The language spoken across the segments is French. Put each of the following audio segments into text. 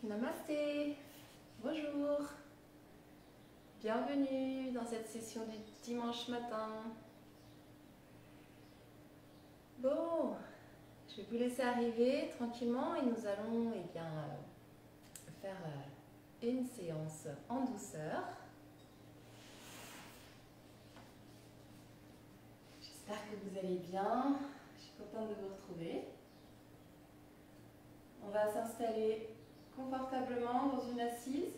Namasté, bonjour, bienvenue dans cette session du dimanche matin. Bon, je vais vous laisser arriver tranquillement et nous allons faire une séance en douceur. J'espère que vous allez bien, je suis contente de vous retrouver. On va s'installer confortablement dans une assise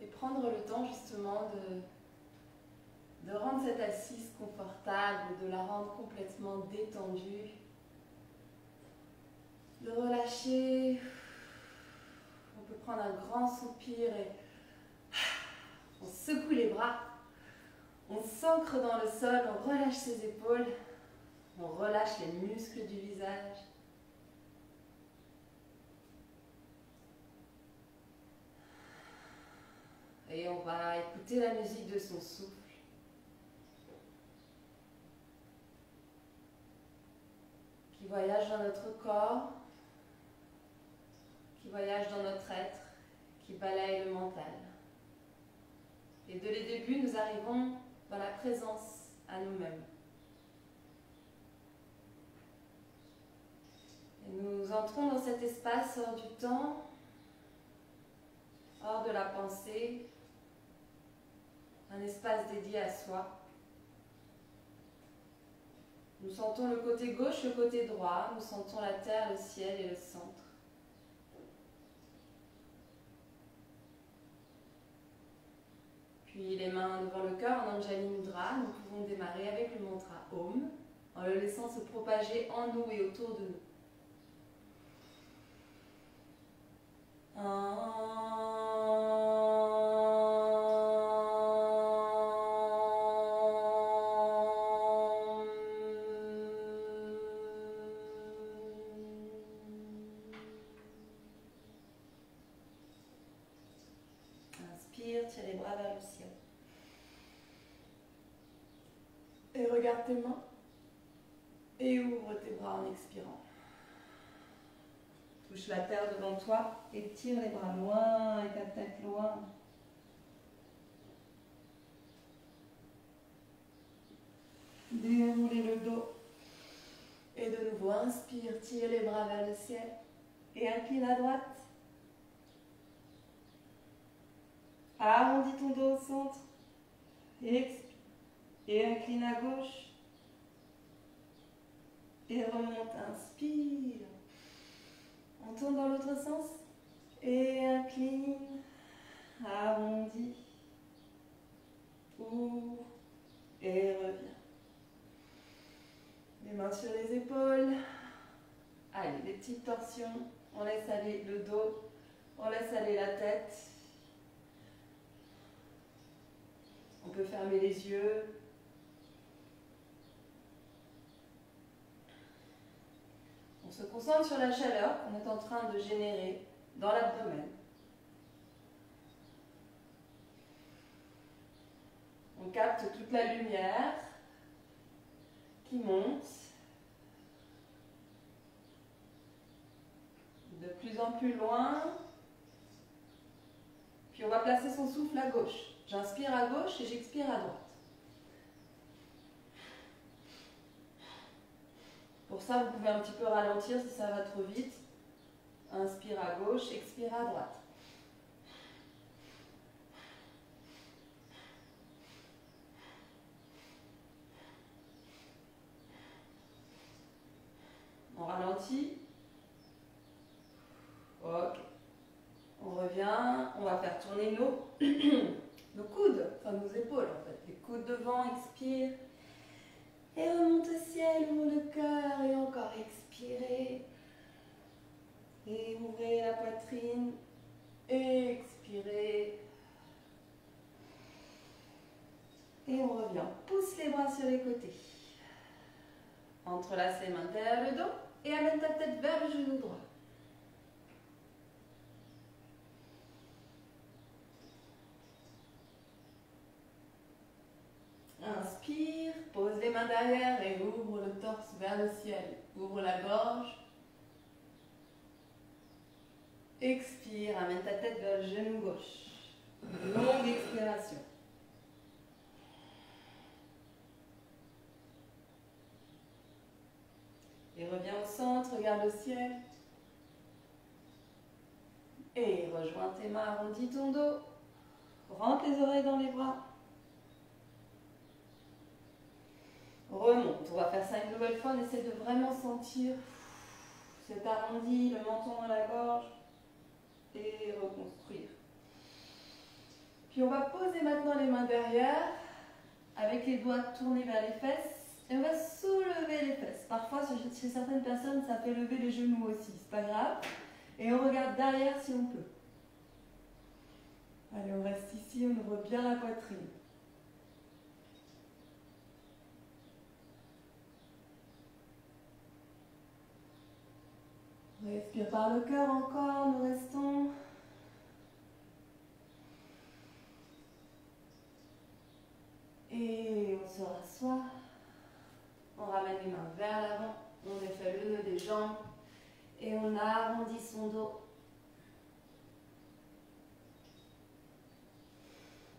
et prendre le temps justement de rendre cette assise confortable, de la rendre complètement détendue, de relâcher. On peut prendre un grand soupir et on secoue les bras, on s'ancre dans le sol, on relâche ses épaules, on relâche les muscles du visage. Et on va écouter la musique de son souffle. Qui voyage dans notre corps, qui voyage dans notre être, qui balaye le mental. Et dès le début, nous arrivons dans la présence à nous-mêmes. Et nous entrons dans cet espace hors du temps, hors de la pensée, un espace dédié à soi. Nous sentons le côté gauche, le côté droit, nous sentons la terre, le ciel et le centre. Puis les mains devant le cœur en Anjali Mudra, nous pouvons démarrer avec le mantra Om, en le laissant se propager en nous et autour de nous. Inspire, tire les bras vers le ciel. Et regarde tes mains. Et ouvre tes bras en expirant. Touche la terre devant toi et tire les bras loin et ta tête loin. Déroulez le dos. Et de nouveau, inspire, tire les bras vers le ciel. Et incline à droite. Arrondis ton dos au centre. Expire. Et incline à gauche. Et remonte, inspire. On tourne dans l'autre sens. Et incline. Arrondis. Ouvre. Et reviens. Les mains sur les épaules. Allez, des petites torsions. On laisse aller le dos. On laisse aller la tête. On peut fermer les yeux. On se concentre sur la chaleur qu'on est en train de générer dans l'abdomen. On capte toute la lumière qui monte de plus en plus loin. Puis on va placer son souffle à gauche. J'inspire à gauche et j'expire à droite. Pour ça, vous pouvez un petit peu ralentir si ça va trop vite. Inspire à gauche, expire à droite. On ralentit. Ok. On revient. On va faire tourner nos coudes, enfin nos épaules en fait. Les coudes devant, expire. Et remonte au ciel, ouvre le cœur et encore expirez. Et ouvrez la poitrine. Expirez. Et on revient. Pousse les bras sur les côtés. Entrelace les mains derrière le dos et amène ta tête vers le genou droit. Inspire, pose les mains derrière et ouvre le torse vers le ciel. Ouvre la gorge. Expire, amène ta tête vers le genou gauche. Longue expiration. Et reviens au centre, regarde le ciel. Et rejoins tes mains, arrondis ton dos. Rentre les oreilles dans les bras. Remonte. On va faire ça une nouvelle fois. On essaie de vraiment sentir cet arrondi, le menton dans la gorge. Et reconstruire. Puis on va poser maintenant les mains derrière, avec les doigts tournés vers les fesses. Et on va soulever les fesses. Parfois, chez certaines personnes, ça fait lever les genoux aussi. C'est pas grave. Et on regarde derrière si on peut. Allez, on reste ici, on ouvre bien la poitrine. Respire par le cœur encore, nous restons. Et on se rassoit. On ramène les mains vers l'avant. On défait le nœud des jambes. Et on arrondit son dos.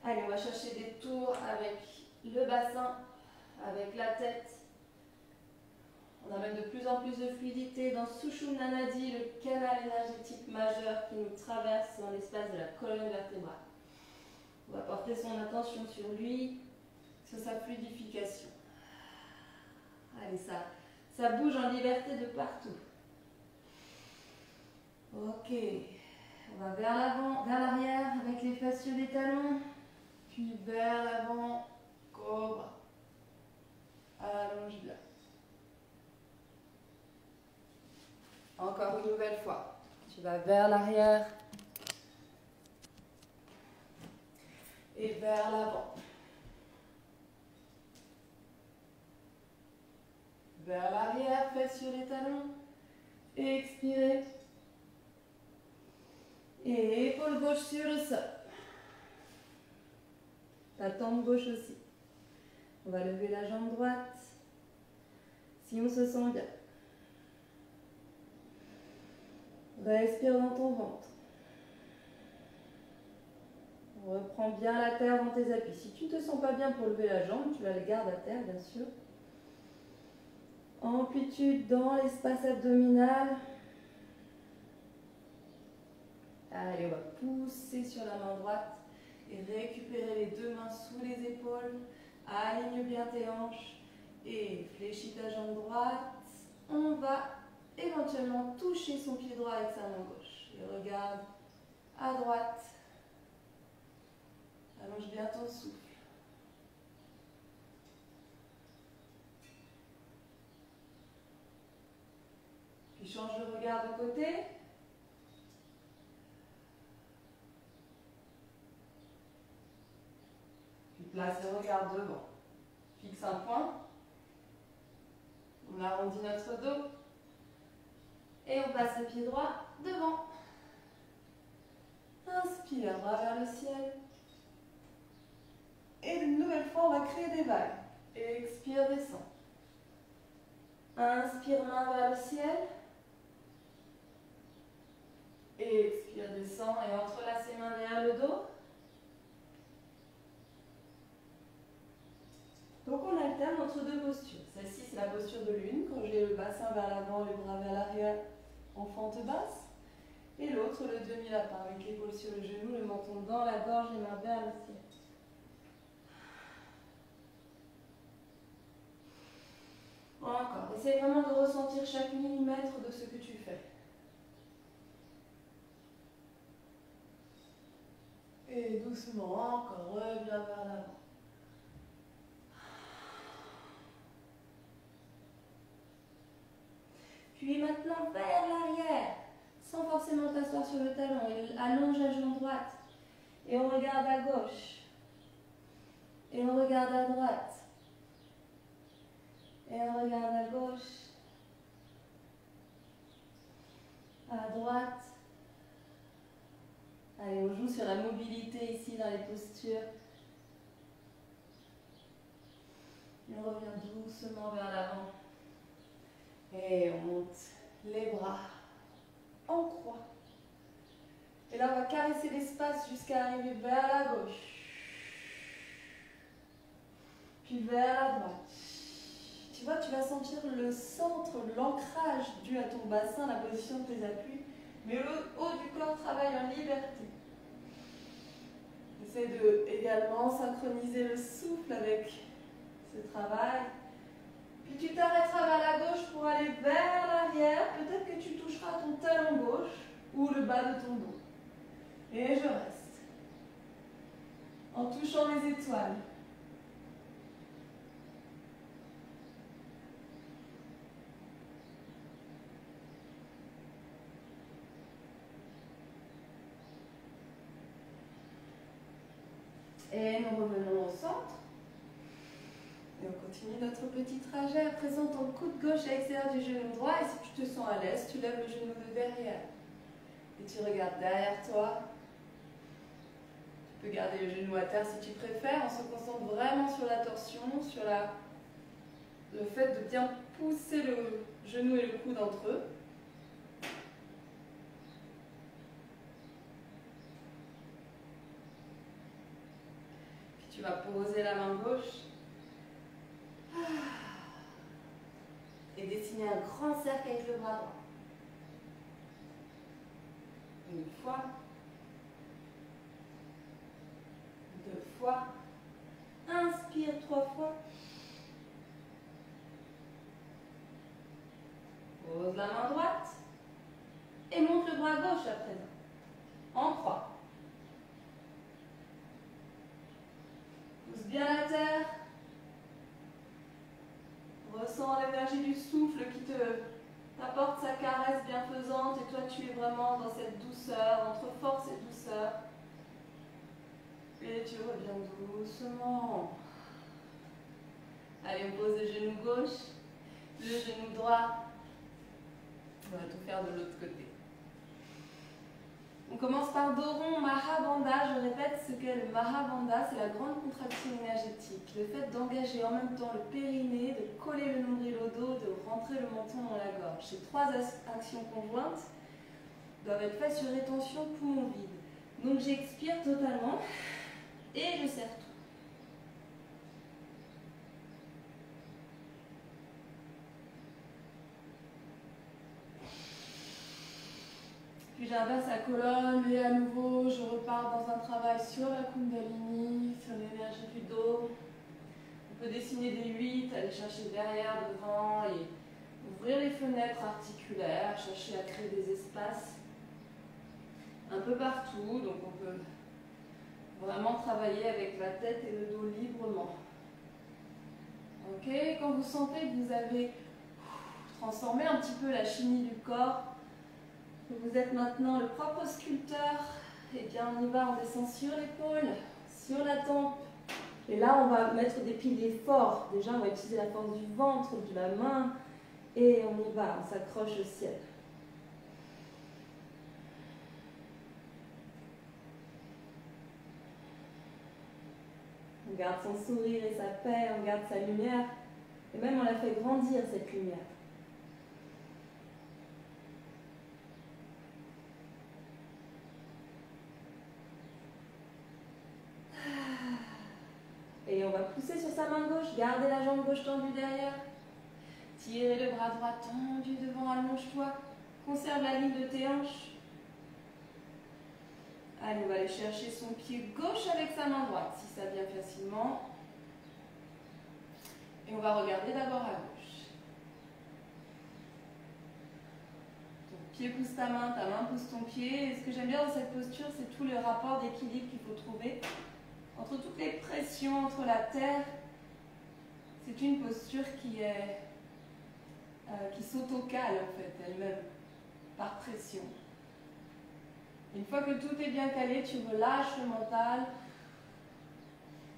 Allez, on va chercher des tours avec le bassin, avec la tête. On amène de plus en plus de fluidité dans Sushumna Nadi, le canal énergétique majeur qui nous traverse dans l'espace de la colonne vertébrale. On va porter son attention sur lui, sur sa fluidification. Allez, ça bouge en liberté de partout. Ok, on va vers l'avant, vers l'arrière avec les fasciaux des talons, puis vers l'avant, cobra. Allonge bien. Encore une nouvelle fois. Tu vas vers l'arrière et vers l'avant. Vers l'arrière, fesses sur les talons. Expirez. Et épaule gauche sur le sol. Ta tempe gauche aussi. On va lever la jambe droite. Si on se sent bien. Respire dans ton ventre. Reprends bien la terre dans tes appuis. Si tu ne te sens pas bien pour lever la jambe, tu la gardes à terre, bien sûr. Amplitude dans l'espace abdominal. Allez, on va pousser sur la main droite et récupérer les deux mains sous les épaules. Aligne bien tes hanches et fléchis ta jambe droite. On va éventuellement toucher son pied droit avec sa main gauche. Et regarde à droite. Allonge bien ton souffle. Puis change le regard de côté. Puis place le regard devant. Fixe un point. On arrondit notre dos. Et on passe le pied droit devant. Inspire, bras vers le ciel. Et une nouvelle fois, on va créer des vagues. Expire, descend. Inspire, main vers le ciel. Expire, descend et entrelace les mains derrière le dos. Donc on alterne entre deux postures. Celle-ci, c'est la posture de lune, quand j'ai le bassin vers l'avant, les bras vers l'arrière, en fente basse. Et l'autre, le demi-lapin, avec l'épaule sur le genou, le menton dans la gorge, les mains vers le ciel. Encore. Essaye vraiment de ressentir chaque millimètre de ce que tu fais. Et doucement, encore, reviens vers l'avant. Puis maintenant, vers l'arrière, sans forcément t'asseoir sur le talon. Allonge la jambe droite. Et on regarde à gauche. Et on regarde à droite. Et on regarde à gauche. À droite. Allez, on joue sur la mobilité ici dans les postures. Et on revient doucement vers l'avant. Et on monte les bras en croix. Et là, on va caresser l'espace jusqu'à arriver vers la gauche. Puis vers la droite. Tu vois, tu vas sentir le centre, l'ancrage dû à ton bassin, la position de tes appuis. Mais le haut du corps travaille en liberté. Essaie de également synchroniser le souffle avec ce travail. Puis tu t'arrêteras vers la gauche pour aller vers l'arrière. Peut-être que tu toucheras ton talon gauche ou le bas de ton dos. Et je reste. En touchant les étoiles. Et nous revenons au centre. Et on continue notre petit trajet. À présent, ton coude gauche à l'extérieur du genou droit. Et si tu te sens à l'aise, tu lèves le genou de derrière. Et tu regardes derrière toi. Tu peux garder le genou à terre si tu préfères. On se concentre vraiment sur la torsion, sur le fait de bien pousser le genou et le coude entre eux. Puis tu vas poser la main gauche. Et dessiner un grand cercle avec le bras droit. Une fois. Deux fois. Inspire 3 fois. Pose la main droite. Et monte le bras gauche à présent. En croix. Pousse bien la terre. Ressens l'énergie du souffle qui t'apporte sa caresse bienfaisante et toi tu es vraiment dans cette douceur, entre force et douceur. Et tu reviens doucement. Allez, on pose le genou gauche, le genou droit. On va tout faire de l'autre côté. On commence par dos rond, Mahabandha. Je répète ce qu'est le Mahabandha, c'est la grande contraction énergétique. Le fait d'engager en même temps le périnée, de coller le nombril au dos, de rentrer le menton dans la gorge. Ces 3 actions conjointes doivent être faites sur rétention poumon vide. Donc j'expire totalement et je serre tout. Puis j'inverse la colonne et à nouveau je repars dans un travail sur la Kundalini, sur l'énergie du dos. On peut dessiner des 8, aller chercher derrière, devant et ouvrir les fenêtres articulaires, chercher à créer des espaces un peu partout. Donc on peut vraiment travailler avec la tête et le dos librement. Ok, quand vous sentez que vous avez transformé un petit peu la chimie du corps, vous êtes maintenant le propre sculpteur, et bien on y va, on descend sur l'épaule, sur la tempe. Et là on va mettre des piliers forts. Déjà on va utiliser la force du ventre, de la main, et on y va, on s'accroche au ciel. On garde son sourire et sa paix, on garde sa lumière, et même on la fait grandir cette lumière. Et on va pousser sur sa main gauche, garder la jambe gauche tendue derrière. Tirez le bras droit tendu devant, allonge-toi. Conserve la ligne de tes hanches. Allez, on va aller chercher son pied gauche avec sa main droite, si ça vient facilement. Et on va regarder d'abord à gauche. Ton pied pousse ta main pousse ton pied. Et ce que j'aime bien dans cette posture, c'est tout le rapport d'équilibre qu'il faut trouver entre toutes les pressions, entre la terre. C'est une posture qui s'autocale en fait elle-même, par pression. Une fois que tout est bien calé, tu relâches le mental.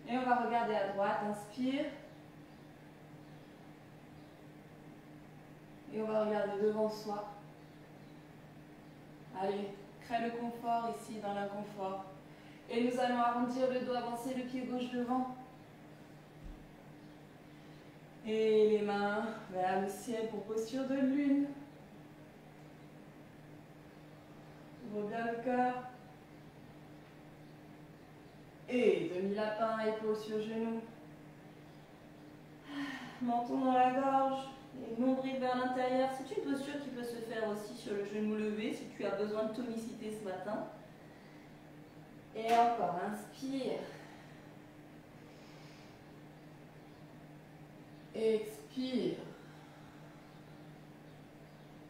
Et on va regarder à droite, inspire. Et on va regarder devant soi. Allez, crée le confort ici, dans l'inconfort. Et nous allons arrondir le dos, avancer le pied gauche devant. Et les mains vers le ciel pour posture de lune. Ouvre bien le cœur. Et demi-lapin, épaule sur genou. Menton dans la gorge. Et nombril vers l'intérieur. C'est une posture qui peut se faire aussi sur le genou levé si tu as besoin de tonicité ce matin. Et encore, inspire. Expire.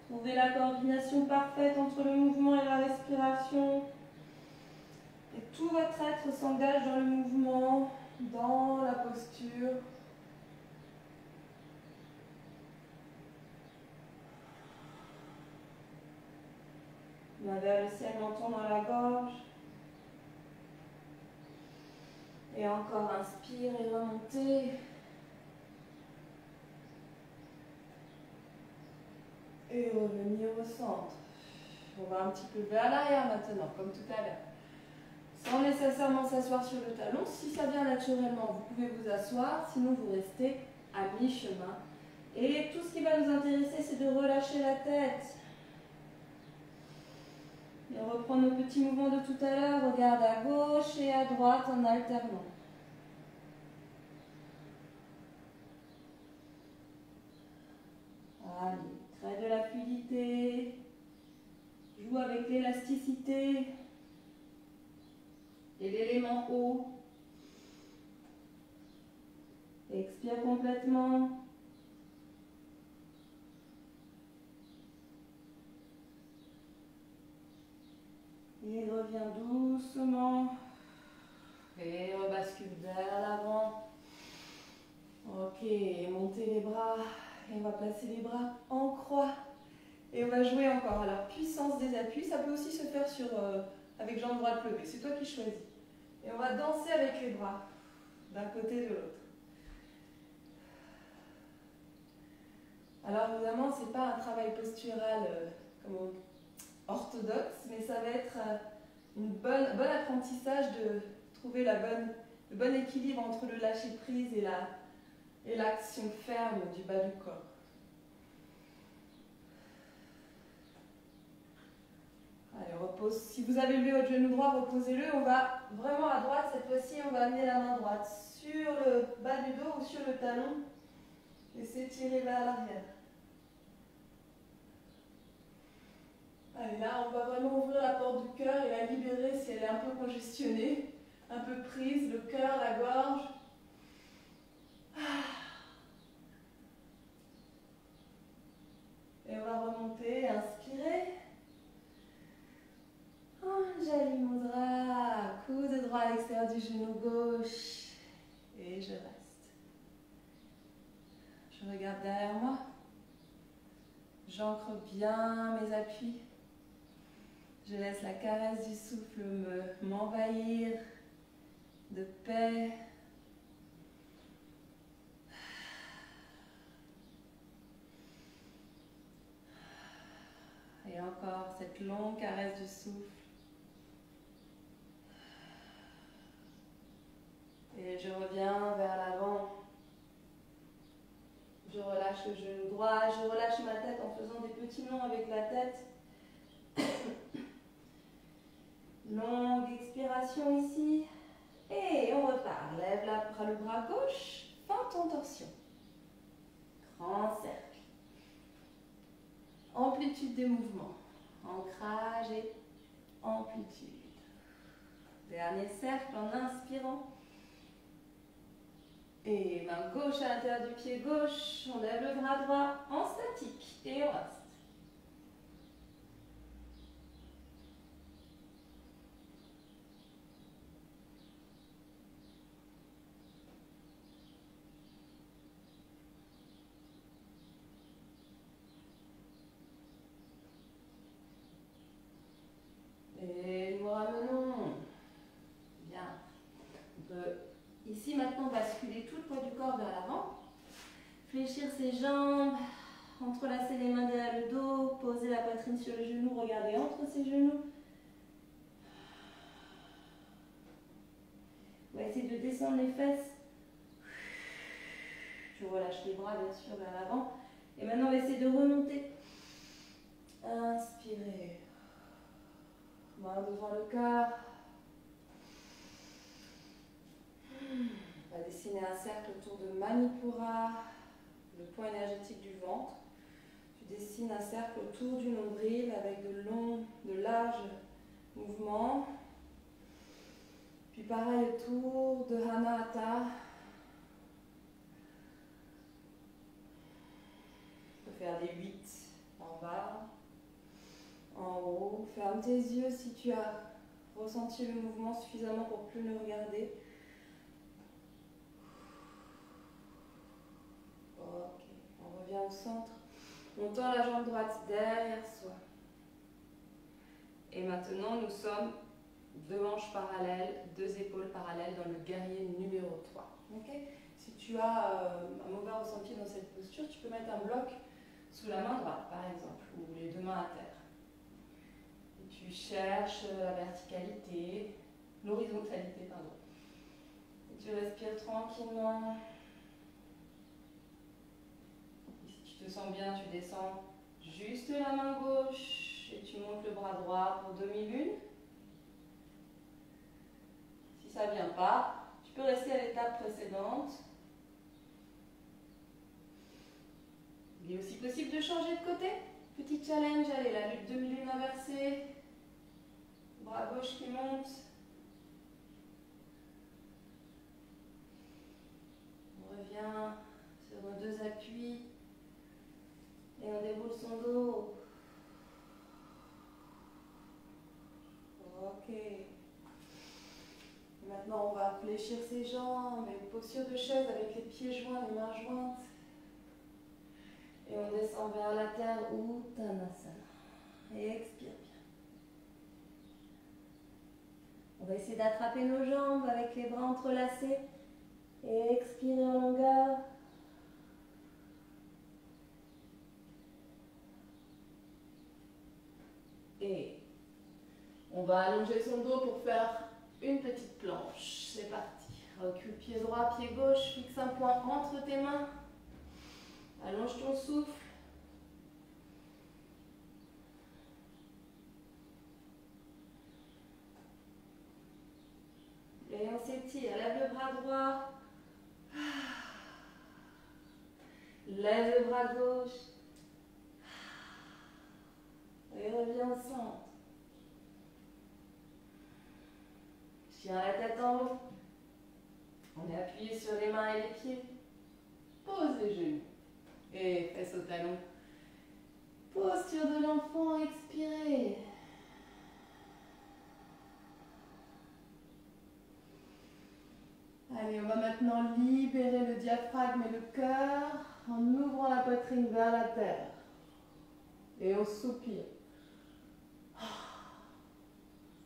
Trouvez la coordination parfaite entre le mouvement et la respiration. Et tout votre être s'engage dans le mouvement, dans la posture. Main vers le ciel, menton dans la gorge. Et encore, inspire et remontez. Et revenir au centre. On va un petit peu vers l'arrière maintenant, comme tout à l'heure. Sans nécessairement s'asseoir sur le talon. Si ça vient naturellement, vous pouvez vous asseoir. Sinon, vous restez à mi-chemin. Et tout ce qui va nous intéresser, c'est de relâcher la tête. Et on reprend nos petits mouvements de tout à l'heure. Regarde à gauche et à droite en alternant. Allez, crée de la fluidité. Joue avec l'élasticité et l'élément eau. Expire complètement. Et reviens doucement. Et rebascule vers l'avant. Ok, montez les bras. Et on va placer les bras en croix. Et on va jouer encore. Alors, puissance des appuis, ça peut aussi se faire avec jambe droite levée. C'est toi qui choisis. Et on va danser avec les bras, d'un côté et de l'autre. Alors, évidemment, ce n'est pas un travail postural orthodoxe, mais ça va être un bon apprentissage de trouver le bon équilibre entre le lâcher-prise et l'action ferme du bas du corps. Allez, repose. Si vous avez levé votre genou droit, reposez-le. On va vraiment à droite. Cette fois-ci, on va amener la main droite sur le bas du dos ou sur le talon et s'étirer vers l'arrière. Allez, là, on va vraiment ouvrir la porte du cœur et la libérer si elle est un peu congestionnée, un peu prise, le cœur, la gorge. Et on va remonter, inspirer. Anjali Mudra, coude droit à l'extérieur du genou gauche. Et je reste. Je regarde derrière moi. J'ancre bien mes appuis. Je laisse la caresse du souffle m'envahir de paix. Et encore cette longue caresse du souffle. Et je reviens vers l'avant. Je relâche le genou droit, je relâche ma tête en faisant des petits nons avec la tête. Longue expiration ici. Et on repart. Lève le bras gauche, fente en torsion. Grand cercle. Amplitude des mouvements. Ancrage et amplitude. Dernier cercle en inspirant. Et main gauche à l'intérieur du pied gauche. On lève le bras droit en statique. Et on reste. Et nous ramenons. Bien. On peut ici maintenant basculer tout le poids du corps vers l'avant. Fléchir ses jambes. Entrelacer les mains derrière le dos. Poser la poitrine sur le genou. Regardez entre ses genoux. On va essayer de descendre les fesses. Je relâche les bras bien sûr vers l'avant. Et maintenant on va essayer de remonter. Inspirez. Main devant le cœur. dessiner un cercle autour de Manipura, le point énergétique du ventre. Tu dessines un cercle autour du nombril avec de larges mouvements. Puis pareil autour de Anahata. Tu peux faire des 8 en bas, en haut. Ferme tes yeux si tu as ressenti le mouvement suffisamment pour plus le regarder. Ok, on revient au centre. On tend la jambe droite derrière soi. Et maintenant, nous sommes deux hanches parallèles, deux épaules parallèles dans le guerrier numéro 3. Okay, si tu as un mauvais ressenti dans cette posture, tu peux mettre un bloc sous la main droite, par exemple, ou les deux mains à terre. Et tu cherches la verticalité, l'horizontalité, pardon. Et tu respires tranquillement. Et si tu te sens bien, tu descends juste la main gauche et tu montes le bras droit pour demi-lune. Si ça ne vient pas, tu peux rester à l'étape précédente. Il est aussi possible de changer de côté. Petit challenge, allez, la lutte demi-lune inversée. Bras gauche qui monte. On revient sur nos deux appuis. Et on déroule son dos. Ok. Maintenant, on va fléchir ses jambes, et posture de chaise avec les pieds joints, les mains jointes. Et on descend vers la terre, Uttanasana. Et expire bien. On va essayer d'attraper nos jambes avec les bras entrelacés. Et expirer en longueur. Et on va allonger son dos pour faire une petite planche. C'est parti. Recule pied droit, pied gauche. Fixe un point entre tes mains. Allonge ton souffle. Et on s'étire. Lève le bras droit. Lève le bras gauche. Et reviens au centre. Chien la tête en haut. On est appuyé sur les mains et les pieds. Pose les genoux. Et fesses au talon. Posture de l'enfant, expirez. Allez, on va maintenant libérer le diaphragme et le cœur en ouvrant la poitrine vers la terre. Et on soupire.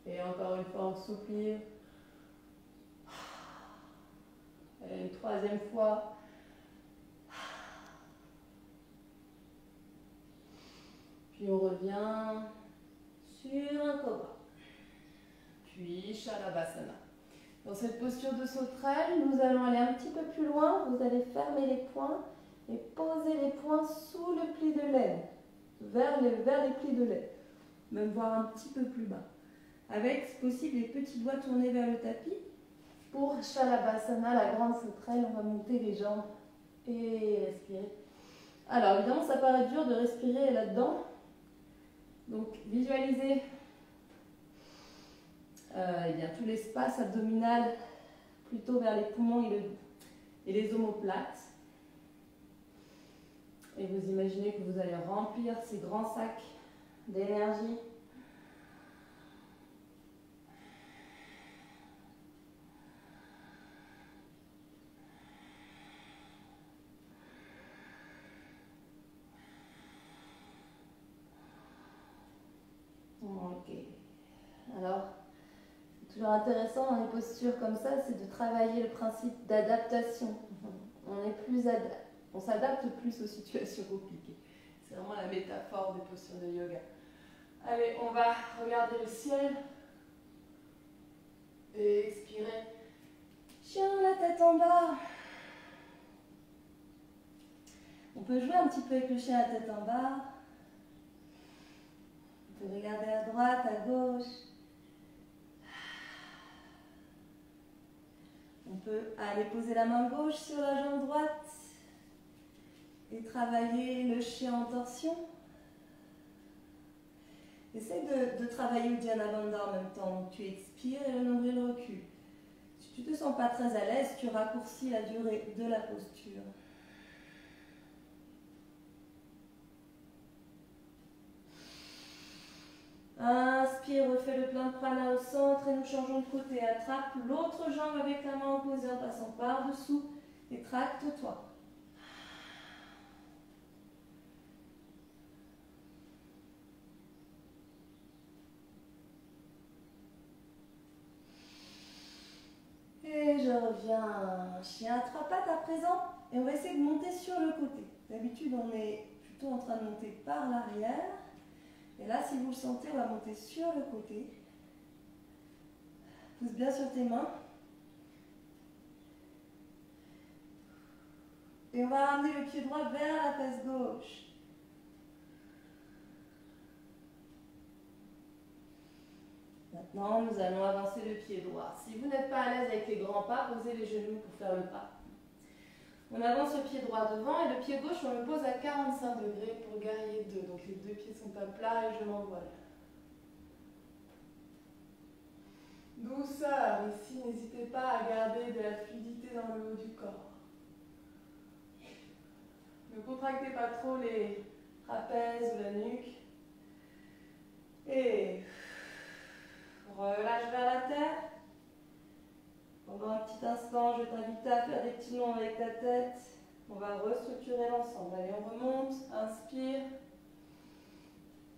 Et encore une fois, on soupire. Et une troisième fois. Puis on revient sur un cobra. Puis Shalabhasana. Dans cette posture de sauterelle, nous allons aller un petit peu plus loin. Vous allez fermer les poings et poser les poings sous le pli de l'aine, vers les plis de l'aine, même voir un petit peu plus bas. Avec, si possible, les petits doigts tournés vers le tapis. Pour Shalabhasana, la grande sauterelle, on va monter les jambes et respirer. Alors, évidemment, ça paraît dur de respirer là-dedans. Donc, visualisez tout l'espace abdominal plutôt vers les poumons et les omoplates. Et vous imaginez que vous allez remplir ces grands sacs d'énergie. Ok. Alors, c'est toujours intéressant dans les postures comme ça, c'est de travailler le principe d'adaptation. On s'adapte plus aux situations compliquées. C'est vraiment la métaphore des postures de yoga. Allez, on va regarder le ciel. Et expirer. Chien, la tête en bas. On peut jouer un petit peu avec le chien, la tête en bas. On peut regarder à droite, à gauche. On peux aller poser la main gauche sur la jambe droite et travailler le chien en torsion. Essaye de travailler Uddiyana Bandha en même temps. Donc, tu expires et le nombril recule. Si tu ne te sens pas très à l'aise, tu raccourcis la durée de la posture. Inspire, refais le plein de prana au centre et nous changeons de côté. Attrape l'autre jambe avec la main opposée en passant par-dessous et tracte-toi. Et je reviens, chien à trois pattes à présent. Et on va essayer de monter sur le côté. D'habitude, on est plutôt en train de monter par l'arrière. Et là, si vous le sentez, on va monter sur le côté. Pousse bien sur tes mains. Et on va ramener le pied droit vers la face gauche. Maintenant, nous allons avancer le pied droit. Si vous n'êtes pas à l'aise avec les grands pas, posez les genoux pour faire le pas. On avance le pied droit devant et le pied gauche, on le pose à 45 degrés pour guerrier 2. Donc les deux pieds sont à plat et je m'envole. Douceur, ici, n'hésitez pas à garder de la fluidité dans le haut du corps. Ne contractez pas trop les trapèzes ou la nuque. Et relâche vers la terre. Pendant un petit instant, je t'invite à faire des petits noms avec ta tête. On va restructurer l'ensemble. Allez, on remonte. Inspire.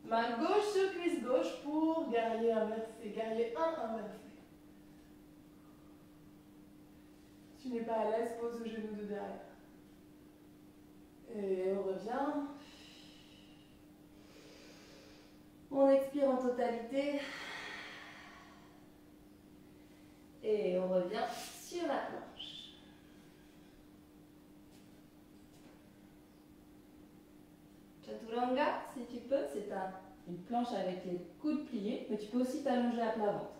Main gauche sur cuisse gauche pour guerrier inversé. Guerrier 1 inversé. Si tu n'es pas à l'aise, pose le genou de derrière. Et on revient. On expire en totalité. Et on revient sur la planche. Chaturanga, si tu peux, c'est une planche avec les coudes pliés, mais tu peux aussi t'allonger à plat ventre.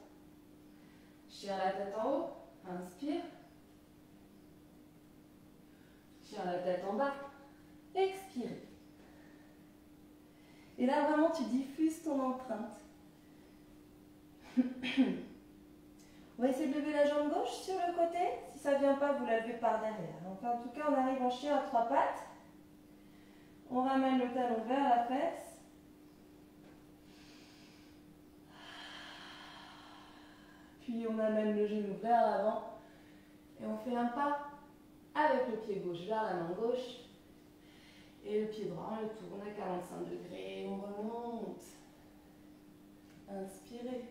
Chien la tête en haut, inspire. Chien la tête en bas, expire. Et là, vraiment, tu diffuses ton empreinte. On va essayer de lever la jambe gauche sur le côté. Si ça ne vient pas, vous la levez par derrière. Enfin, en tout cas, on arrive en chien à trois pattes. On ramène le talon vers la fesse. Puis on amène le genou vers l'avant. Et on fait un pas avec le pied gauche vers la main gauche. Et le pied droit, on le tourne à 45 degrés. On remonte. Inspirez.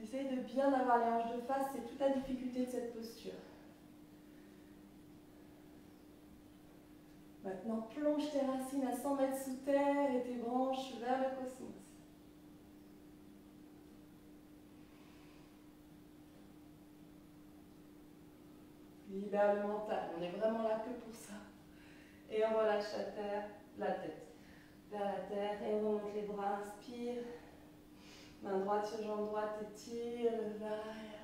Essayez de bien avoir les hanches de face, c'est toute la difficulté de cette posture. Maintenant, plonge tes racines à 100 mètres sous terre et tes branches vers le cosmos. Libère le mental, on est vraiment là que pour ça. Et on relâche la tête vers la terre et on remonte les bras, inspire. Main droite sur jambe droite, étire le vaille.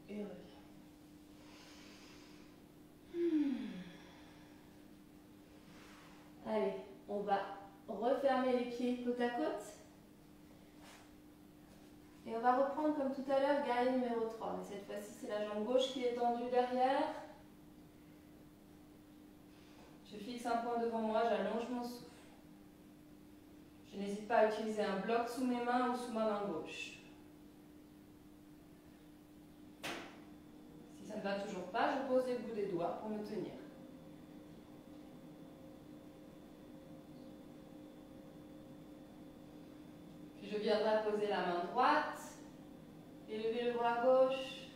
Et reviens. Allez, on va refermer les pieds côte à côte. Et on va reprendre comme tout à l'heure, guerrier numéro 3. Mais cette fois-ci, c'est la jambe gauche qui est tendue derrière. Je fixe un point devant moi, j'allonge mon souffle. Je n'hésite pas à utiliser un bloc sous mes mains ou sous ma main gauche. Si ça ne va toujours pas, je pose les bouts des doigts pour me tenir. Puis je viendrai poser la main droite et lever le bras gauche.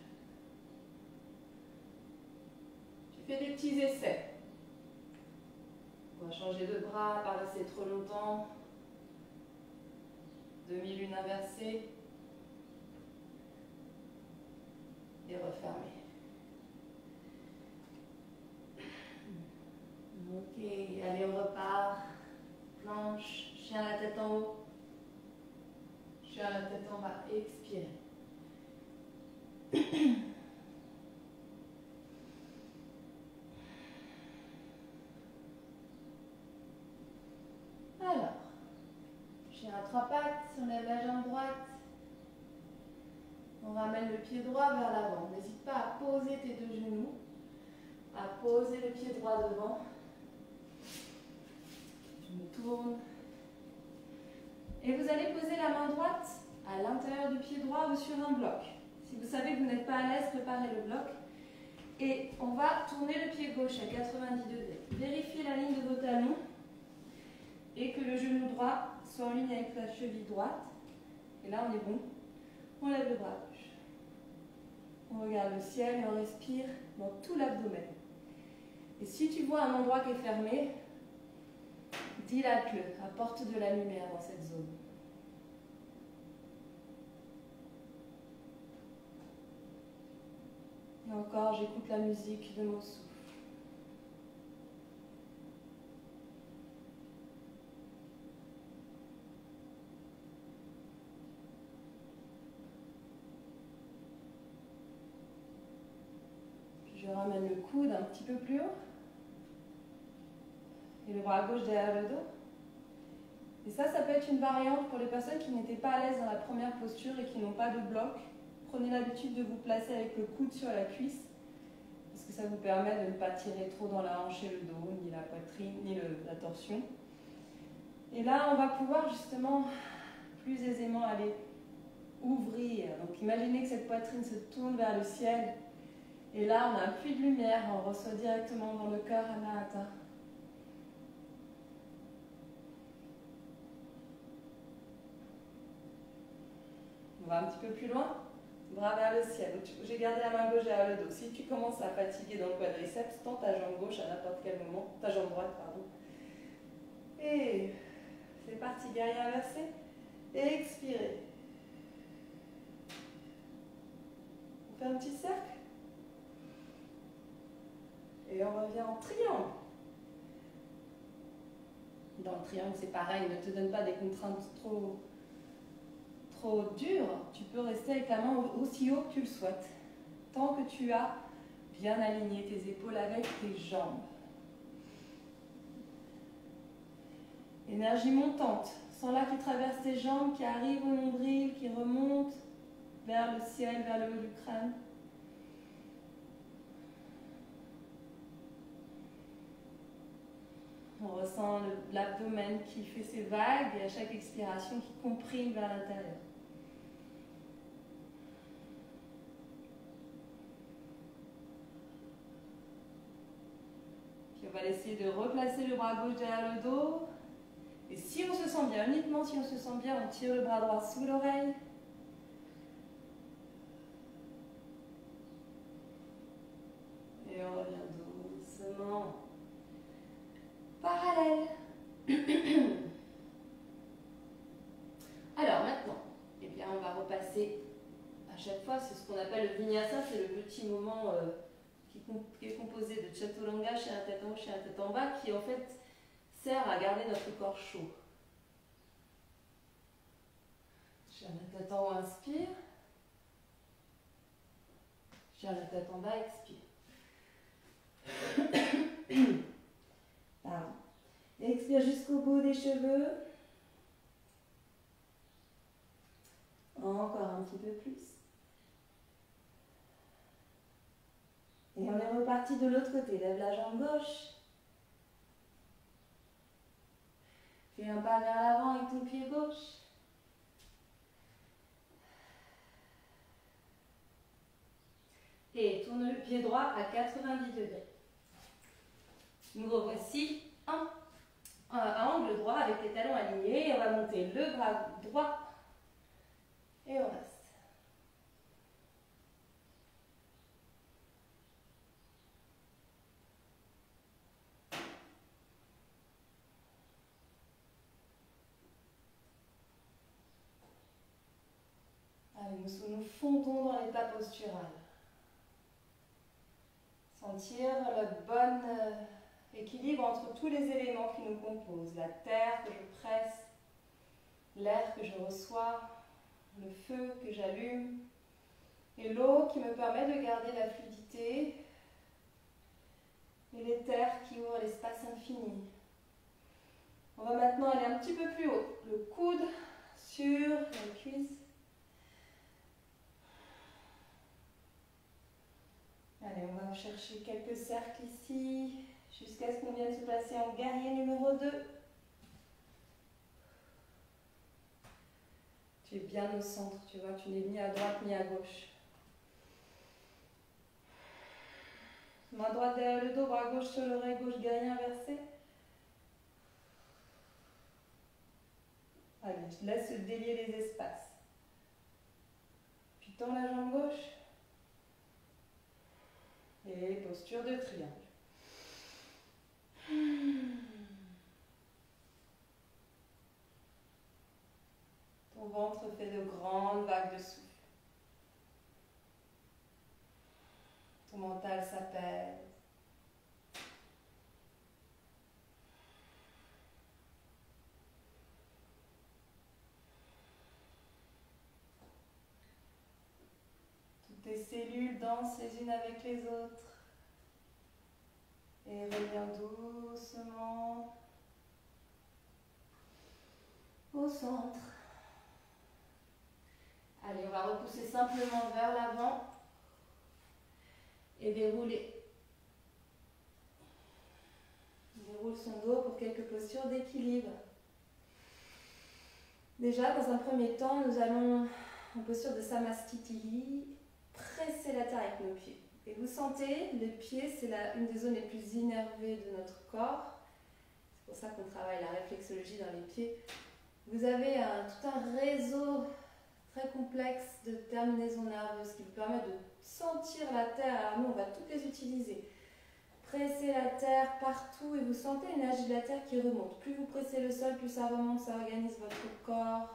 Tu fais des petits essais. On va changer de bras, pas rester trop longtemps. Demi-lune inversée. Et refermer. Ok, allez, on repart. Planche. tête en haut. Gère la tête en bas. Expirez. Alors, chien à trois pattes, on lève la jambe droite. On ramène le pied droit vers l'avant. N'hésite pas à poser tes deux genoux, à poser le pied droit devant. Je me tourne. Et vous allez poser la main droite à l'intérieur du pied droit ou sur un bloc. Si vous savez que vous n'êtes pas à l'aise, préparez le bloc. Et on va tourner le pied gauche à 90 degrés. Vérifiez la ligne de vos talons et que le genou droit soit en ligne avec la cheville droite. Et là, on est bon. On lève le bras gauche. On regarde le ciel et on respire dans tout l'abdomen. Et si tu vois un endroit qui est fermé, dilate-le, apporte de la lumière dans cette zone. Et encore, j'écoute la musique de mon souffle. Je ramène le coude un petit peu plus haut. Et le bras gauche derrière le dos. Et ça peut être une variante pour les personnes qui n'étaient pas à l'aise dans la première posture et qui n'ont pas de bloc. Prenez l'habitude de vous placer avec le coude sur la cuisse, parce que ça vous permet de ne pas tirer trop dans la hanche et le dos, ni la poitrine, ni la torsion. Et là, on va pouvoir justement plus aisément aller ouvrir. Donc imaginez que cette poitrine se tourne vers le ciel. Et là, on a un puits de lumière, on reçoit directement dans le cœur Anahata. On va un petit peu plus loin, bras vers le ciel. J'ai gardé la main gauche derrière le dos. Si tu commences à fatiguer dans le quadriceps, tends ta jambe gauche à n'importe quel moment, ta jambe droite, pardon. Et c'est parti, guerrier inversé. Et expirez. On fait un petit cercle. Et on revient en triangle. Dans le triangle, c'est pareil, ne te donne pas des contraintes trop dures. Tu peux rester avec la main aussi haut que tu le souhaites. Tant que tu as bien aligné tes épaules avec tes jambes. Énergie montante. Sens-la qui traverse tes jambes, qui arrive au nombril, qui remonte vers le ciel, vers le haut du crâne. On ressent l'abdomen qui fait ses vagues et à chaque expiration qui comprime vers l'intérieur. Puis on va essayer de replacer le bras gauche derrière le dos. Et si on se sent bien, uniquement si on se sent bien, on tire le bras droit sous l'oreille. Et on revient doucement. Parallèle. Alors maintenant, eh bien, on va repasser à chaque fois, c'est ce qu'on appelle le vinyasa, c'est le petit moment qui est composé de chaturanga, chien à tête en haut, chien à tête en bas, qui en fait sert à garder notre corps chaud. Chien à tête en haut, inspire. Chien à tête en bas, expire. Pardon. Expire jusqu'au bout des cheveux. Encore un petit peu plus. Et on est reparti de l'autre côté. Lève la jambe gauche. Fais un pas vers l'avant avec ton pied gauche. Et tourne le pied droit à 90 degrés. Nous revoici à angle droit avec les talons alignés. Et on va monter le bras droit et on reste. Allez, nous fondons dans l'état postural. Sentir le bon équilibre entre tous les éléments qui nous composent. La terre que je presse, l'air que je reçois, le feu que j'allume et l'eau qui me permet de garder la fluidité et l'éther qui ouvre l'espace infini. On va maintenant aller un petit peu plus haut, le coude sur la cuisse. Allez, on va chercher quelques cercles ici, jusqu'à ce qu'on vienne se placer en guerrier numéro 2. Tu es bien au centre, tu vois, tu n'es ni à droite ni à gauche. Main droite derrière le dos, bras gauche sur l'oreille gauche, guerrier inversé. Allez, je laisse délier les espaces. Puis tends la jambe gauche. Et posture de triangle. Ton ventre fait de grandes vagues de souffle. Ton mental s'apaise. Toutes tes cellules dansent les unes avec les autres. Et reviens doucement au centre. Allez, on va repousser simplement vers l'avant et dérouler. Déroule son dos pour quelques postures d'équilibre. Déjà, dans un premier temps, nous allons, en posture de Samastiti, presser la terre avec nos pieds. Et vous sentez, les pieds, c'est une des zones les plus innervées de notre corps. C'est pour ça qu'on travaille la réflexologie dans les pieds. Vous avez tout un réseau très complexe de terminaisons nerveuses qui vous permet de sentir la terre. Alors nous, on va toutes les utiliser. Pressez la terre partout et vous sentez l'énergie de la terre qui remonte. Plus vous pressez le sol, plus ça remonte, ça organise votre corps.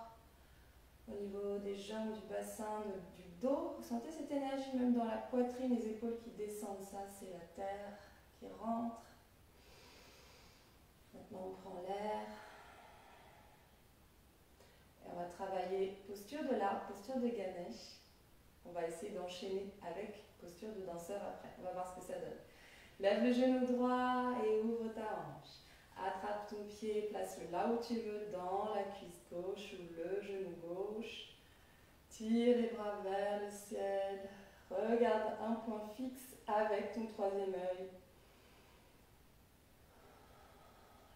Au niveau des jambes, du bassin, du dos, vous sentez cette énergie même dans la poitrine, les épaules qui descendent. Ça, c'est la terre qui rentre. Maintenant, on prend l'air. Et on va travailler posture de l'arbre, posture de Ganesh. On va essayer d'enchaîner avec posture de danseur après. On va voir ce que ça donne. Lève le genou droit et ouvre ta hanche. Attrape ton pied, place-le là où tu veux, dans la cuisse gauche ou le genou gauche. Tire les bras vers le ciel. Regarde un point fixe avec ton troisième œil.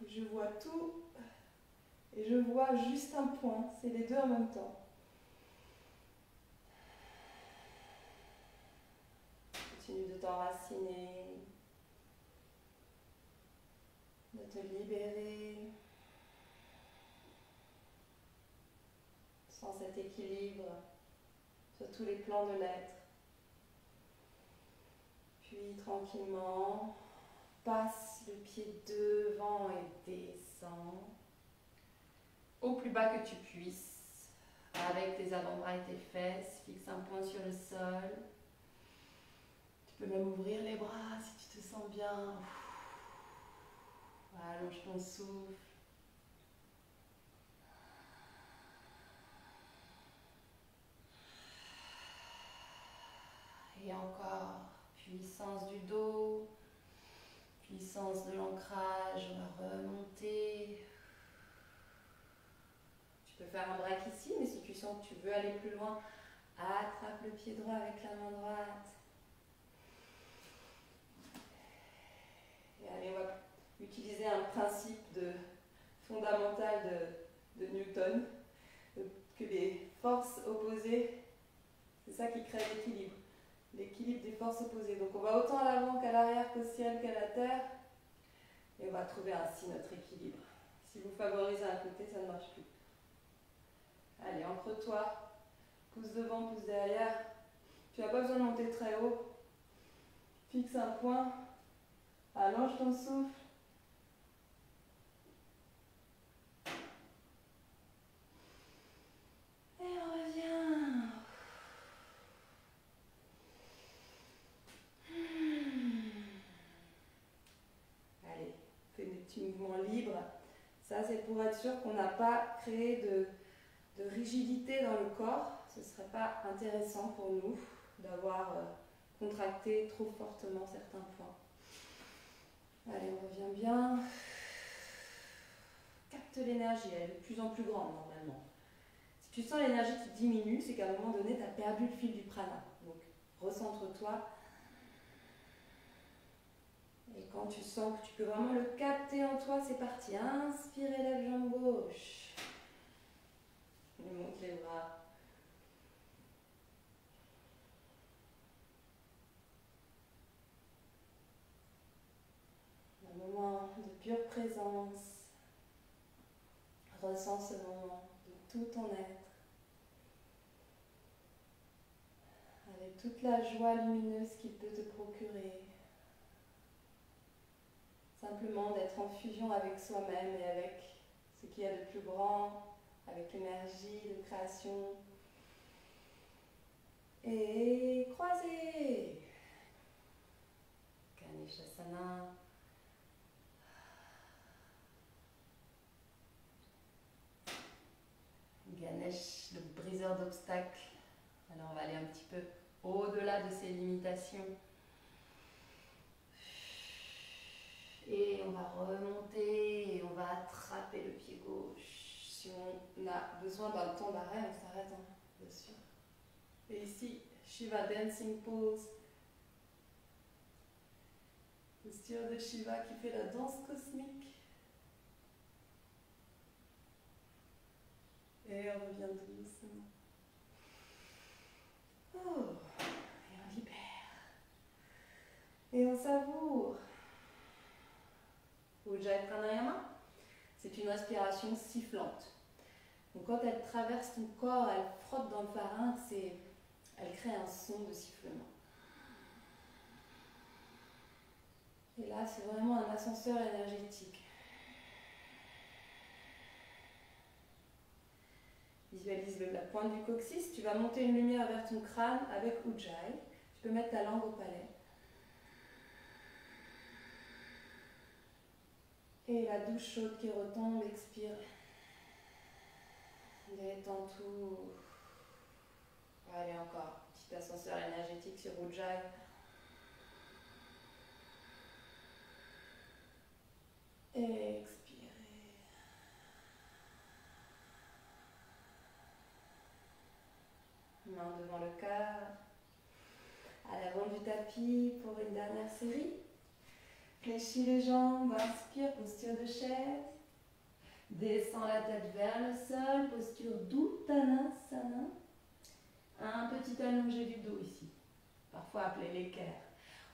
Je vois tout et je vois juste un point. C'est les deux en même temps. Continue de t'enraciner, de te libérer. Sans cet équilibre sur tous les plans de l'être. Puis tranquillement, passe le pied devant et descend au plus bas que tu puisses, avec tes avant-bras et tes fesses. Fixe un point sur le sol. Tu peux même ouvrir les bras si tu te sens bien. Allonge ton souffle. Et encore, puissance du dos, puissance de l'ancrage, on va remonter. Tu peux faire un break ici, mais si tu sens que tu veux aller plus loin, attrape le pied droit avec la main droite. Et allez, on va utiliser un principe fondamental de Newton, que les forces opposées, c'est ça qui crée l'équilibre. L'équilibre des forces opposées. Donc on va autant à l'avant qu'à l'arrière, qu'au ciel, qu'à la terre. Et on va trouver ainsi notre équilibre. Si vous favorisez un côté, ça ne marche plus. Allez, entre toi, pouce devant, pouce derrière. Tu n'as pas besoin de monter très haut. Fixe un point. Allonge ton souffle. Et on revient. Allez, fais des petits mouvements libres. Ça, c'est pour être sûr qu'on n'a pas créé de rigidité dans le corps. Ce ne serait pas intéressant pour nous d'avoir contracté trop fortement certains points. Allez, on revient bien. Capte l'énergie, elle est de plus en plus grande normalement. Si tu sens l'énergie qui diminue, c'est qu'à un moment donné, tu as perdu le fil du prana. Donc, recentre-toi. Et quand tu sens que tu peux vraiment le capter en toi, c'est parti. Inspire, lève jambe gauche. Et monte les bras. Un moment de pure présence. Ressens ce moment de tout ton être. Avec toute la joie lumineuse qu'il peut te procurer. Simplement d'être en fusion avec soi-même et avec ce qu'il y a de plus grand, avec l'énergie de création. Et croisez. Ganeshasana. Ganesh, le briseur d'obstacles. Alors on va aller un petit peu au-delà de ses limitations. Et on va remonter et on va attraper le pied gauche. Si on a besoin d'un temps d'arrêt, on s'arrête, hein, bien sûr. Et ici, Shiva Dancing Pose. Posture de Shiva qui fait la danse cosmique. Et on revient doucement. Oh, et on libère. Et on savoure. Ujjayi Pranayama, c'est une respiration sifflante. Donc quand elle traverse ton corps, elle frotte dans le pharynx et elle crée un son de sifflement. Et là, c'est vraiment un ascenseur énergétique. Visualise la pointe du coccyx. Tu vas monter une lumière vers ton crâne avec Ujjayi. Tu peux mettre ta langue au palais. Et la douche chaude qui retombe, expire. Détends tout. Allez, encore. Petit ascenseur énergétique sur Ujjayi. Et expirez. Main devant le cœur. À l'avant du tapis pour une dernière série. Fléchis les jambes, inspire, posture de chaise. Descends la tête vers le sol, posture d'Uttanasana. Un petit allongé du dos ici, parfois appelé l'équerre.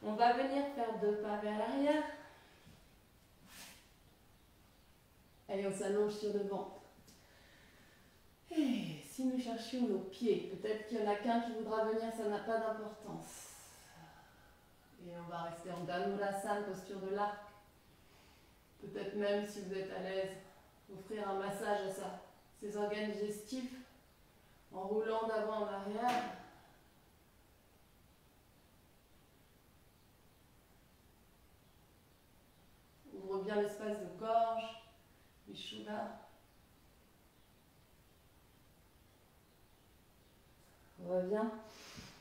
On va venir faire 2 pas vers l'arrière. Et on s'allonge sur le ventre. Et si nous cherchions nos pieds, peut-être qu'il y en a qu'un qui voudra venir, ça n'a pas d'importance. Et on va rester en Dhanurasana, posture de l'arc. Peut-être même, si vous êtes à l'aise, offrir un massage à ses organes digestifs en roulant d'avant en arrière. Ouvre bien l'espace de gorge, Vishuddha. Reviens.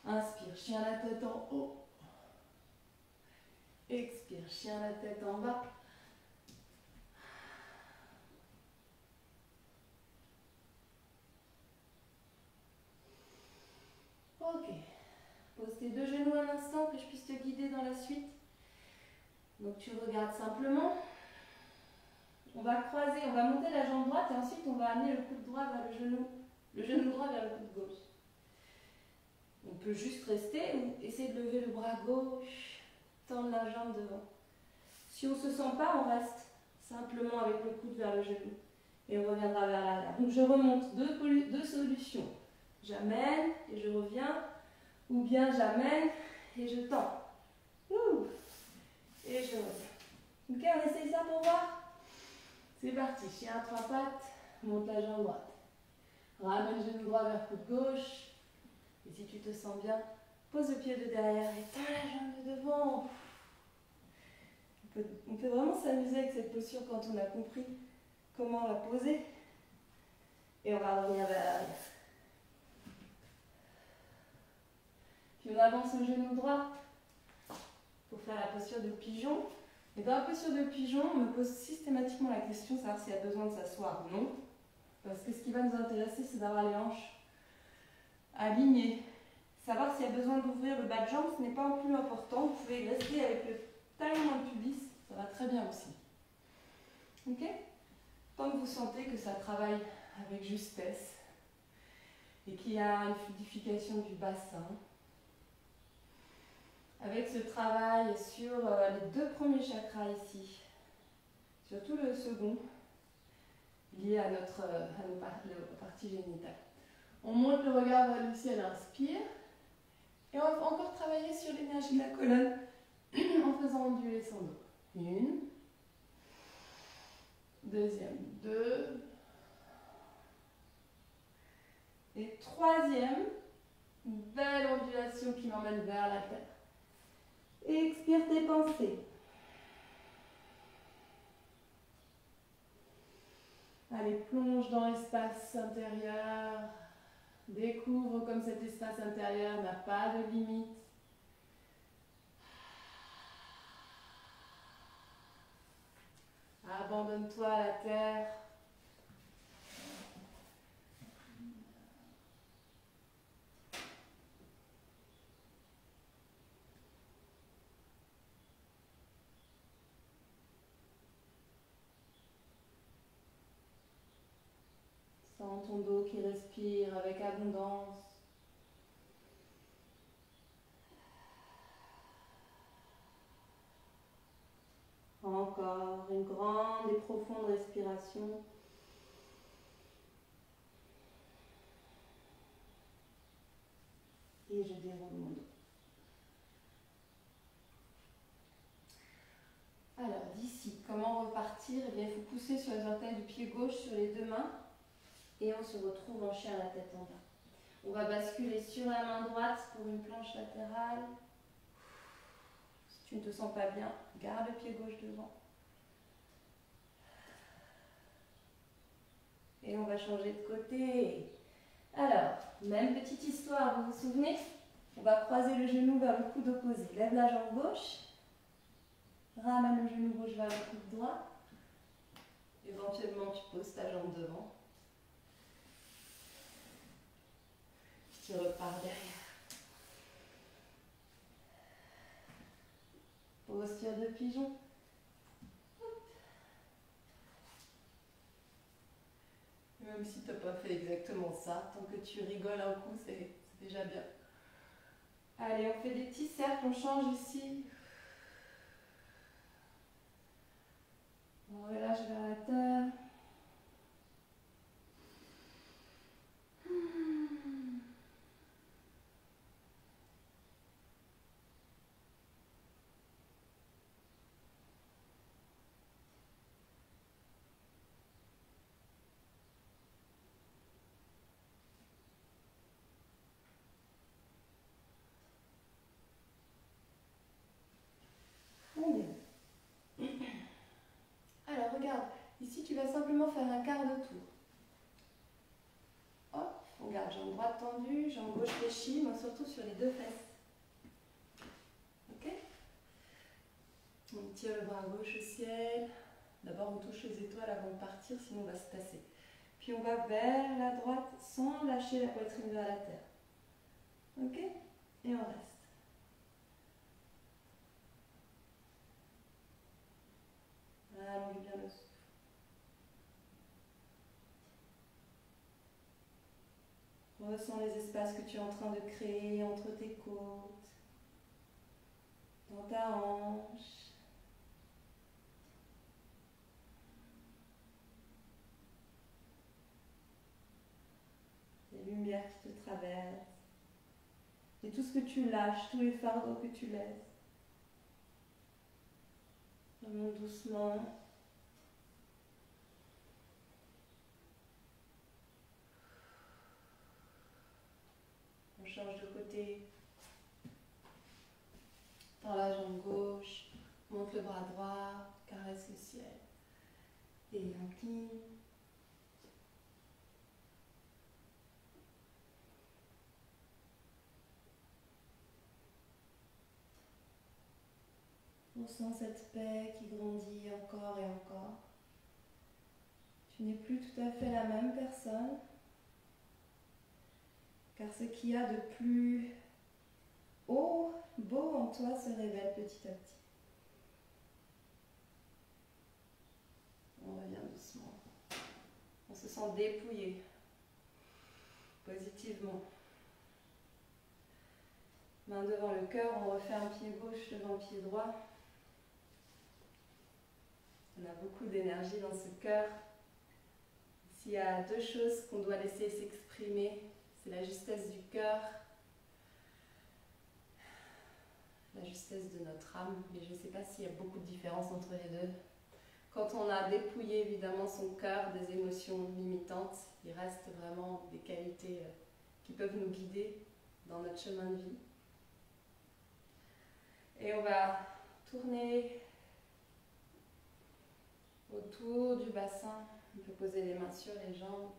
Inspire, chien la tête en haut. Expire, chien la tête en bas. Ok. Pose tes 2 genoux un instant, que je puisse te guider dans la suite. Donc tu regardes simplement. On va croiser, on va monter la jambe droite et ensuite on va amener le coude droit vers le genou droit vers le coude gauche. On peut juste rester ou essayer de lever le bras gauche, tendre la jambe devant. Si on ne se sent pas, on reste simplement avec le coude vers le genou et on reviendra vers l'arrière. Donc je remonte 2 solutions. J'amène et je reviens, ou bien j'amène et je tends. Ouh. Et je reviens. Ok, on essaye ça pour voir. C'est parti, chien à 3 pattes, monte la jambe droite. Ramène le genou droit vers coude gauche. Et si tu te sens bien, pose le pied de derrière et tends la jambe de devant. On peut vraiment s'amuser avec cette posture quand on a compris comment la poser. Et on va revenir vers l'arrière. Puis on avance le genou droit pour faire la posture de pigeon. Et dans la posture de pigeon, on me pose systématiquement la question de savoir s'il y a besoin de s'asseoir ou non. Parce que ce qui va nous intéresser, c'est d'avoir les hanches alignées. Savoir s'il y a besoin d'ouvrir le bas de jambe, ce n'est pas non plus important. Vous pouvez rester avec le talon dans le pubis, ça va très bien aussi. Ok? Tant que vous sentez que ça travaille avec justesse et qu'il y a une fluidification du bassin, avec ce travail sur les deux premiers chakras ici, surtout le second, lié à nos parties génitales. On monte le regard vers le ciel, inspire, et on va encore travailler sur l'énergie de la colonne en faisant onduler son dos. Une, deuxième, deux, et troisième, une belle ondulation qui m'emmène vers la terre. Expire tes pensées. Allez, plonge dans l'espace intérieur. Découvre comme cet espace intérieur n'a pas de limite. Abandonne-toi à la terre. Sens ton dos qui respire avec abondance. Encore une grande et profonde respiration. Et je déroule mon dos. Alors d'ici, comment repartir? Eh bien, il faut pousser sur les orteils du pied gauche sur les deux mains. Et on se retrouve en chien la tête en bas. On va basculer sur la main droite pour une planche latérale. Si tu ne te sens pas bien, garde le pied gauche devant. Et on va changer de côté. Alors, même petite histoire, vous vous souvenez? On va croiser le genou vers le coude opposé. Lève la jambe gauche. Ramène le genou gauche vers le coude droit. Éventuellement, tu poses ta jambe devant. Tu repars derrière. Posture de pigeon. Même si tu n'as pas fait exactement ça, tant que tu rigoles un coup, c'est déjà bien. Allez, on fait des petits cercles, on change ici. On relâche vers la terre. Alors regarde, ici tu vas simplement faire un quart de tour. Hop, regarde, jambe droite tendue, jambe gauche fléchie, mais surtout sur les deux fesses. Ok? On tire le bras gauche au ciel. D'abord on touche les étoiles avant de partir, sinon on va se tasser. Puis on va vers la droite sans lâcher la poitrine vers la terre. Ok? Et on reste. Allonge bien le souffle. Ressens les espaces que tu es en train de créer entre tes côtes, dans ta hanche. Les lumières qui te traversent. Et tout ce que tu lâches, tous les fardeaux que tu laisses. Remonte doucement. On change de côté. Tends la jambe gauche. Monte le bras droit. Caresse le ciel. Et incline. Ressens cette paix qui grandit encore et encore. Tu n'es plus tout à fait la même personne, car ce qu'il y a de plus haut, beau en toi se révèle petit à petit. On revient doucement. On se sent dépouillé, positivement. Main devant le cœur, on refait un pied gauche devant pied droit. On a beaucoup d'énergie dans ce cœur. S'il y a deux choses qu'on doit laisser s'exprimer, c'est la justesse du cœur, la justesse de notre âme, mais je ne sais pas s'il y a beaucoup de différence entre les deux. Quand on a dépouillé évidemment son cœur des émotions limitantes, il reste vraiment des qualités qui peuvent nous guider dans notre chemin de vie. Et on va tourner autour du bassin. On peut poser les mains sur les jambes.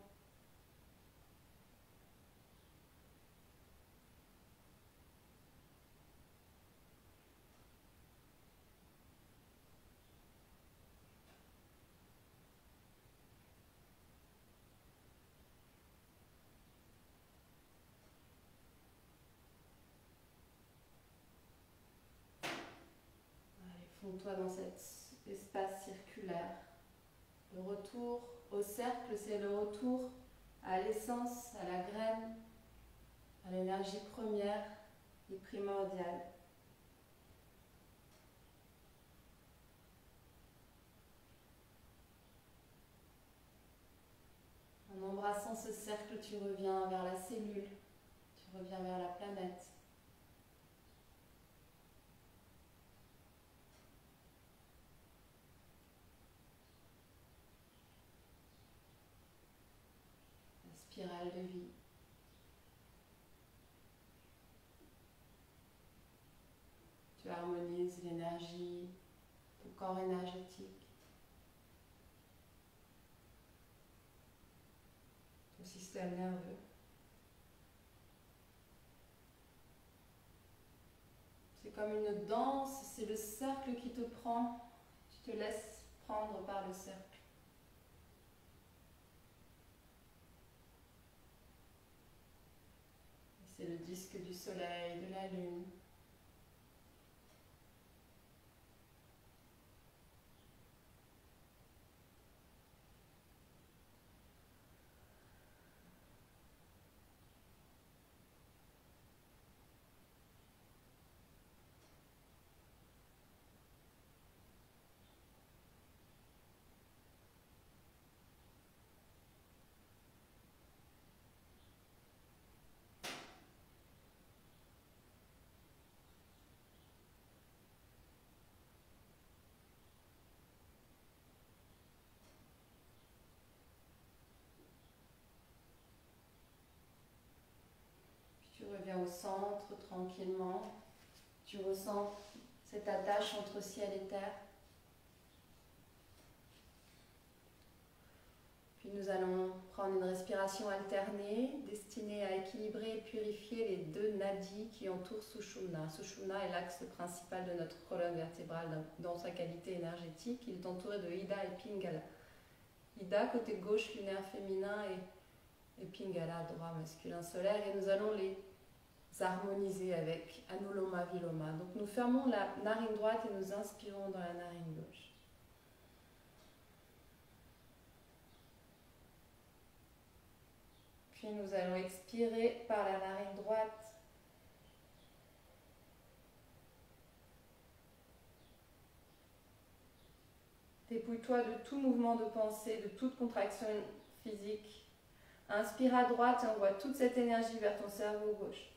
Allez, fonds-toi dans cet espace circulaire. Le retour au cercle, c'est le retour à l'essence, à la graine, à l'énergie première et primordiale. En embrassant ce cercle, tu reviens vers la cellule, tu reviens vers la planète. La spirale de vie. Tu harmonises l'énergie, ton corps énergétique, ton système nerveux. C'est comme une danse, c'est le cercle qui te prend, tu te laisses prendre par le cercle. C'est le disque du soleil, de la lune. Tu reviens au centre tranquillement. Tu ressens cette attache entre ciel et terre. Puis nous allons prendre une respiration alternée destinée à équilibrer et purifier les deux nadis qui entourent Sushumna. Sushumna est l'axe principal de notre colonne vertébrale dans sa qualité énergétique. Il est entouré de Ida et Pingala. Ida, côté gauche, lunaire féminin, et Pingala, droit masculin solaire. Et nous allons les harmoniser avec Anuloma Viloma. Donc nous fermons la narine droite et nous inspirons dans la narine gauche. Puis nous allons expirer par la narine droite. Dépouille-toi de tout mouvement de pensée, de toute contraction physique. Inspire à droite et envoie toute cette énergie vers ton cerveau gauche.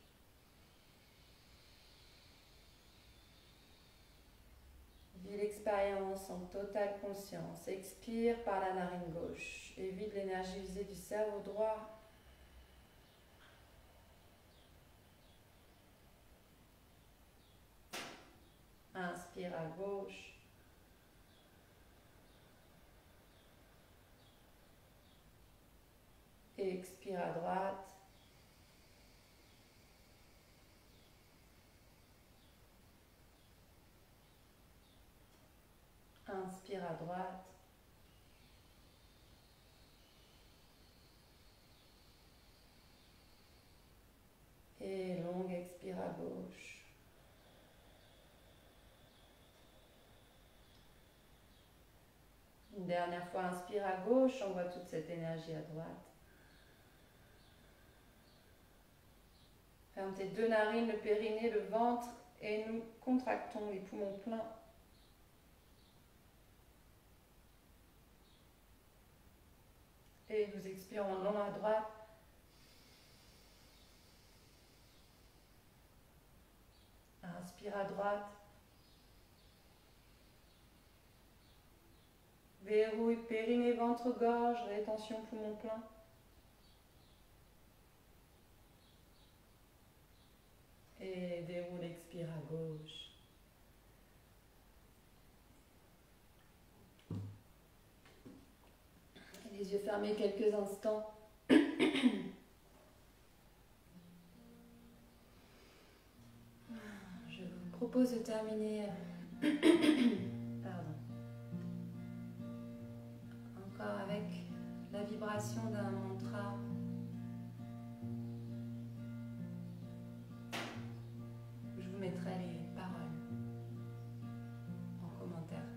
Vis l'expérience en totale conscience. Expire par la narine gauche et vide l'énergie usée du cerveau droit. Inspire à gauche. Et expire à droite. Une dernière fois, inspire à gauche, envoie toute cette énergie à droite. Ferme tes deux narines, le périnée, le ventre et nous contractons les poumons pleins. Et nous expirons long à droite. Inspire à droite. Verrouille, périnée, ventre, gorge, rétention, poumon plein. Et déroule, expire à gauche. Et les yeux fermés quelques instants. Je vous propose de terminer encore avec la vibration d'un mantra. Je vous mettrai les paroles en commentaire.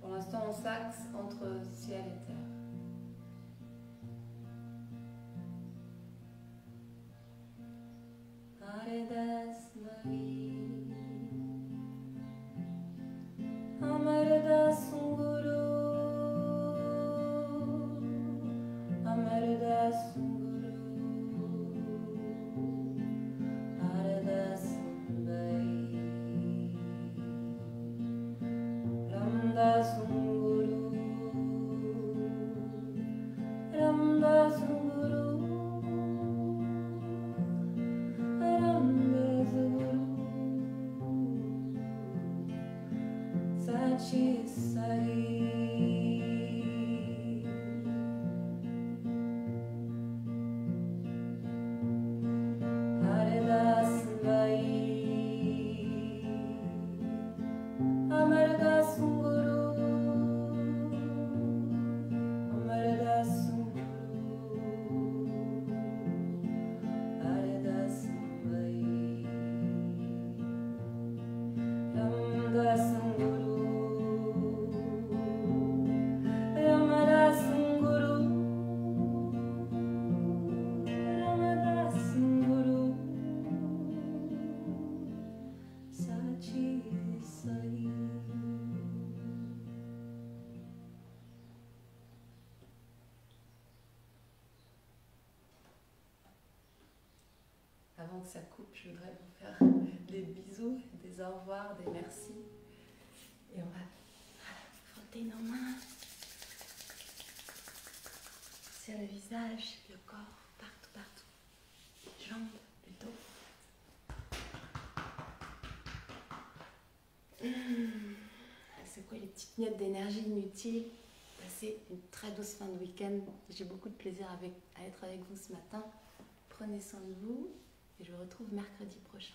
Pour l'instant, on s'axe entre ciel et terre. Aredas Marie, Amardas Sunguru, Amardas Sunguru, Aredas Sambai, Ramdas Sunguru, Ramdas Sunguru. Sachi Sai, Haridas Vai, Amardas Sunguru, Amardas Sunguru, Haridas Vai, Ramdas Sunguru. Avant que ça coupe, je voudrais vous faire des bisous, des au revoir, des merci. Et on va frotter nos mains sur le visage, le corps, partout, partout. Les jambes, le dos. C'est quoi les petites miettes d'énergie inutiles? Passez une très douce fin de week-end. J'ai beaucoup de plaisir à être avec vous ce matin. Prenez soin de vous et je vous retrouve mercredi prochain.